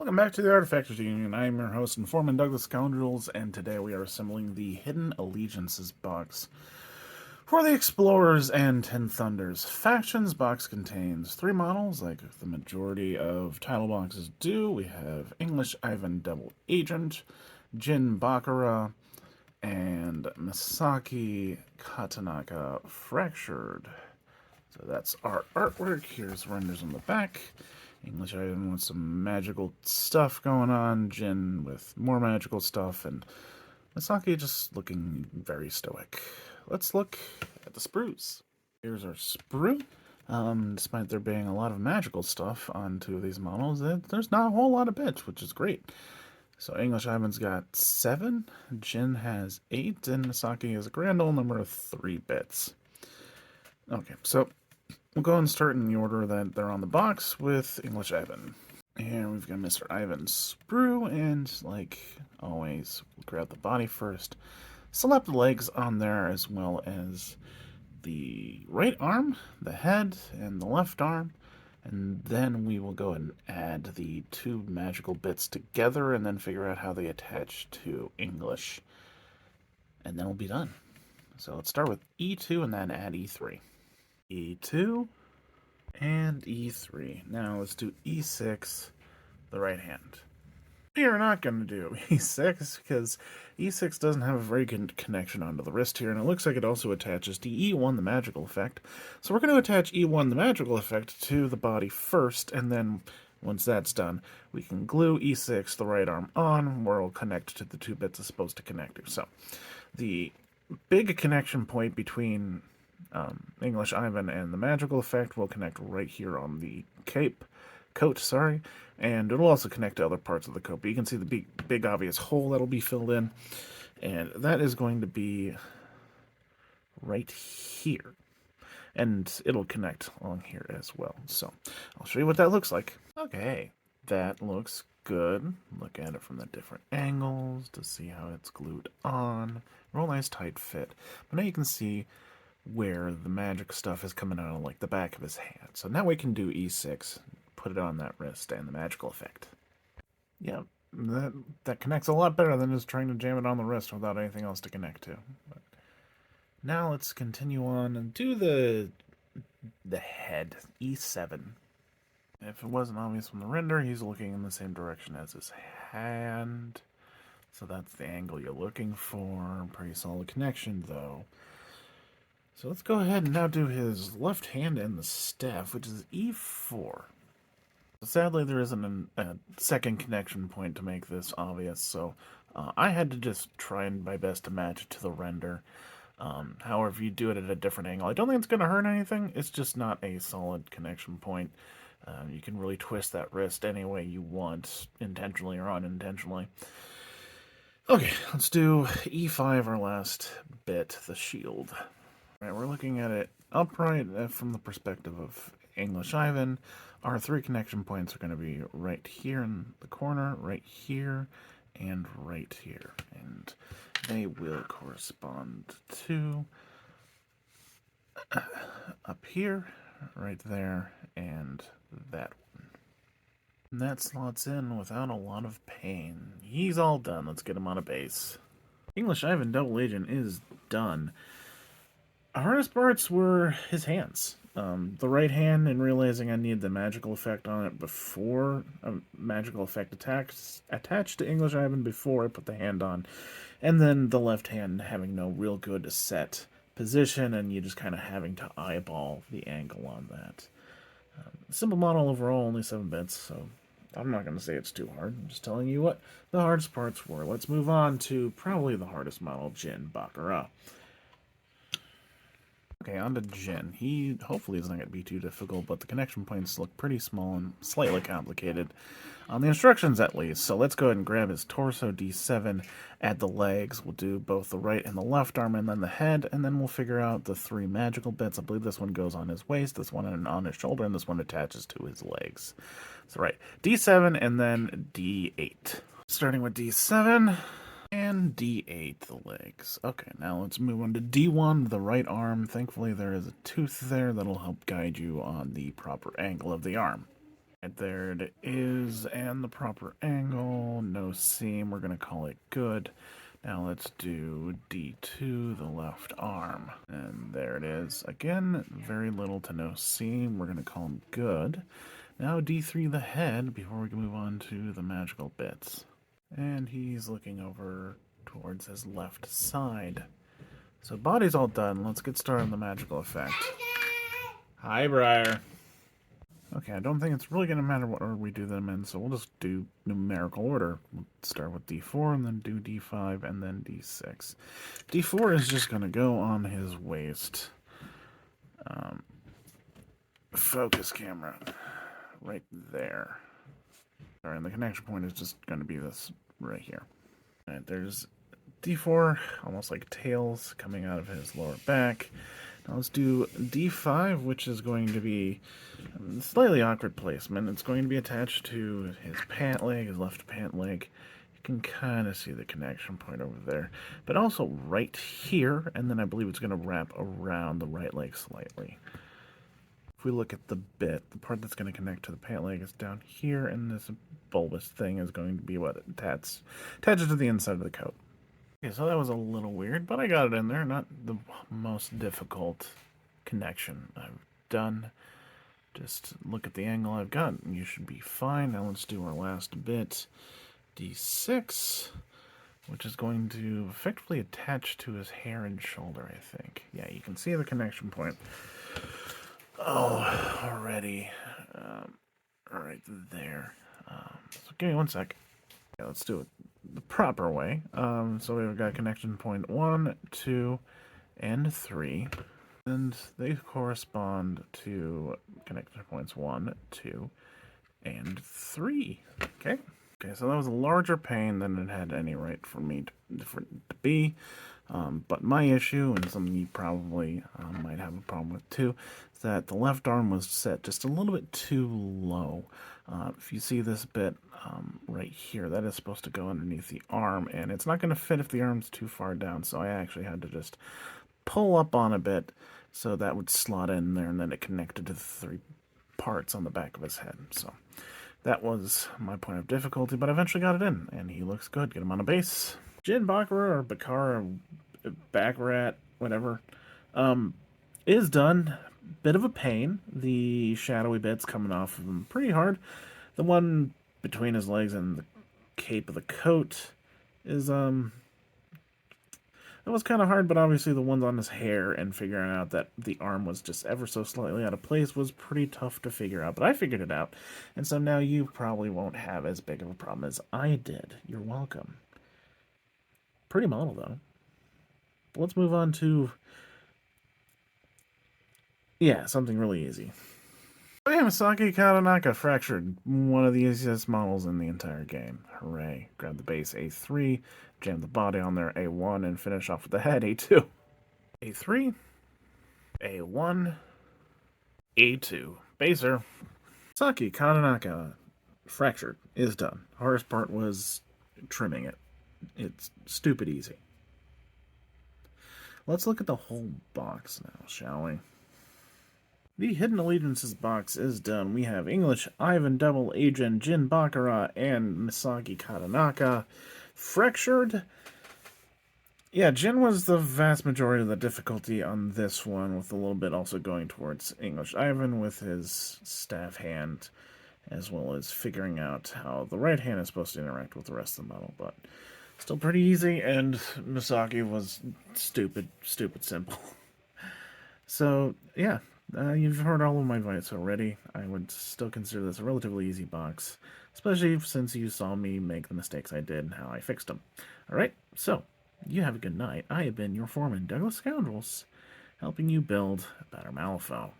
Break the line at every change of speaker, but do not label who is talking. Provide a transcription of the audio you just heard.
Welcome back to the Artifactors Union. I am your host and foreman, Douglas Scoundrels, and today we are assembling the Hidden Allegiances box for the Explorers and Ten Thunders. Factions box contains 3 models, like the majority of title boxes do. We have English Ivan Double Agent, Jin Baccara, and Misaki Katanaka Fractured. So that's our artwork. Here's renders on the back. English Ivan with some magical stuff going on, Jin with more magical stuff, and Misaki just looking very stoic. Let's look at the sprues. Here's our sprue. Despite there being a lot of magical stuff on 2 of these models, there's not a whole lot of bits, which is great. So English Ivan's got 7, Jin has 8, and Misaki has a grand old number of 3 bits. Okay, so we'll go and start in the order that they're on the box with English Ivan. And we've got Mr. Ivan sprue, and like always, we'll grab the body first, select the legs on there as well as the right arm, the head, and the left arm, and then we will go and add the 2 magical bits together and then figure out how they attach to English. And then we'll be done. So let's start with E2 and then add E3. E2 and E3. Now let's do E6, the right hand. We are not going to do E6 because E6 doesn't have a very good connection onto the wrist here, and it looks like it also attaches to E1, the magical effect. So we're going to attach E1, the magical effect, to the body first, and then once that's done, we can glue E6, the right arm, on, where it'll connect to the 2 bits it's supposed to connect to. So the big connection point between English Ivan and the magical effect will connect right here on the coat, and it'll also connect to other parts of the coat. But you can see the big obvious hole that'll be filled in, and that is going to be right here, and it'll connect along here as well. So I'll show you what that looks like. Okay, that looks good. Look at it from the different angles to see how it's glued on. Real nice tight fit. But now you can see where the magic stuff is coming out of like the back of his hand. So now we can do E6, put it on that wrist, and the magical effect. Yeah, that connects a lot better than just trying to jam it on the wrist without anything else to connect to. But now let's continue on and do the head, E7. If it wasn't obvious from the render, he's looking in the same direction as his hand. So that's the angle you're looking for. Pretty solid connection, though. So let's go ahead and now do his left hand and the staff, which is E4. Sadly, there isn't a second connection point to make this obvious, so I had to just try my best to match it to the render. However, if you do it at a different angle, I don't think it's going to hurt anything. It's just not a solid connection point. You can really twist that wrist any way you want, intentionally or unintentionally. Okay, let's do E5, our last bit, the shield. Right, we're looking at it upright from the perspective of English Ivan. Our 3 connection points are going to be right here in the corner, right here, and right here. And they will correspond to up here, right there, and that one. And that slots in without a lot of pain. He's all done. Let's get him on a base. English Ivan Double Agent is done. Our hardest parts were his hands. The right hand, and realizing I need the magical effect on it before a magical effect attached to English Ivan before I put the hand on, and then the left hand having no real good set position, and you just kind of having to eyeball the angle on that. Simple model overall, only 7 bits, so I'm not going to say it's too hard. I'm just telling you what the hardest parts were. Let's move on to probably the hardest model, Jin Baccara. Okay, on to Jin. He hopefully is not going to be too difficult, but the connection points look pretty small and slightly complicated. On the instructions, at least. So let's go ahead and grab his torso, D7, add the legs. We'll do both the right and the left arm, and then the head, and then we'll figure out the 3 magical bits. I believe this one goes on his waist, this one on his shoulder, and this one attaches to his legs. So right, D7 and then D8. Starting with D7. And D8, the legs. Okay, now let's move on to D1, the right arm. Thankfully, there is a tooth there that'll help guide you on the proper angle of the arm. Right there it is, and the proper angle, no seam, we're going to call it good. Now let's do D2, the left arm. And there it is. Again, very little to no seam, we're going to call him good. Now D3, the head, before we can move on to the magical bits. And he's looking over towards his left side. So body's all done, let's get started on the magical effect. Hi, Briar. Okay, I don't think it's really going to matter what order we do them in, so we'll just do numerical order. We'll start with D4, and then do D5, and then D6. D4 is just going to go on his waist. Focus camera. Right there. Alright, and the connection point is just going to be this right here. Alright, there's D4, almost like tails coming out of his lower back. Now let's do D5, which is going to be a slightly awkward placement. It's going to be attached to his pant leg, his left pant leg. You can kind of see the connection point over there. But also right here, and then I believe it's going to wrap around the right leg slightly. If we look at the bit, the part that's going to connect to the pant leg is down here, and this bulbous thing is going to be what attaches to the inside of the coat. Okay, so that was a little weird, but I got it in there. Not the most difficult connection I've done. Just look at the angle I've got, and you should be fine. Now let's do our last bit, D6, which is going to effectively attach to his hair and shoulder, I think. Yeah, you can see the connection point. Oh, already. Right there. So give me 1 sec. Yeah, let's do it the proper way. So we've got connection point 1, 2, and 3. And they correspond to connection points 1, 2, and 3. Okay? Okay, so that was a larger pain than it had any right for me to be. But my issue, and something you probably might have a problem with too, is that the left arm was set just a little bit too low. If you see this bit right here, that is supposed to go underneath the arm, and it's not going to fit if the arm's too far down, so I actually had to just pull up on a bit so that would slot in there, and then it connected to the 3 parts on the back of his head. So that was my point of difficulty, but I eventually got it in, and he looks good. Get him on a base. Jin Baccara or Baccara, Baccarat, whatever, is done. Bit of a pain. The shadowy bits coming off of him pretty hard. The one between his legs and the cape of the coat is, that was kind of hard, but obviously the ones on his hair and figuring out that the arm was just ever so slightly out of place was pretty tough to figure out, but I figured it out, and so now you probably won't have as big of a problem as I did. You're welcome. Pretty model, though. But let's move on to, yeah, something really easy. Oh yeah, Misaki Katanaka fractured. One of the easiest models in the entire game. Hooray. Grab the base A3, jam the body on there A1, and finish off with the head A2. A3, A1, A2. Baser. Misaki Katanaka fractured is done. Hardest part was trimming it. It's stupid easy. Let's look at the whole box now, shall we? The Hidden Allegiances box is done. We have English Ivan Double Agent Jin Baccara and Misaki Katanaka fractured. Yeah, Jin was the vast majority of the difficulty on this one, with a little bit also going towards English Ivan with his staff hand, as well as figuring out how the right hand is supposed to interact with the rest of the model, but still pretty easy, and Misaki was stupid simple. So, yeah, you've heard all of my advice already. I would still consider this a relatively easy box, especially since you saw me make the mistakes I did and how I fixed them. Alright, so, you have a good night. I have been your foreman, Douglas Scoundrels, helping you build a better Malifaux.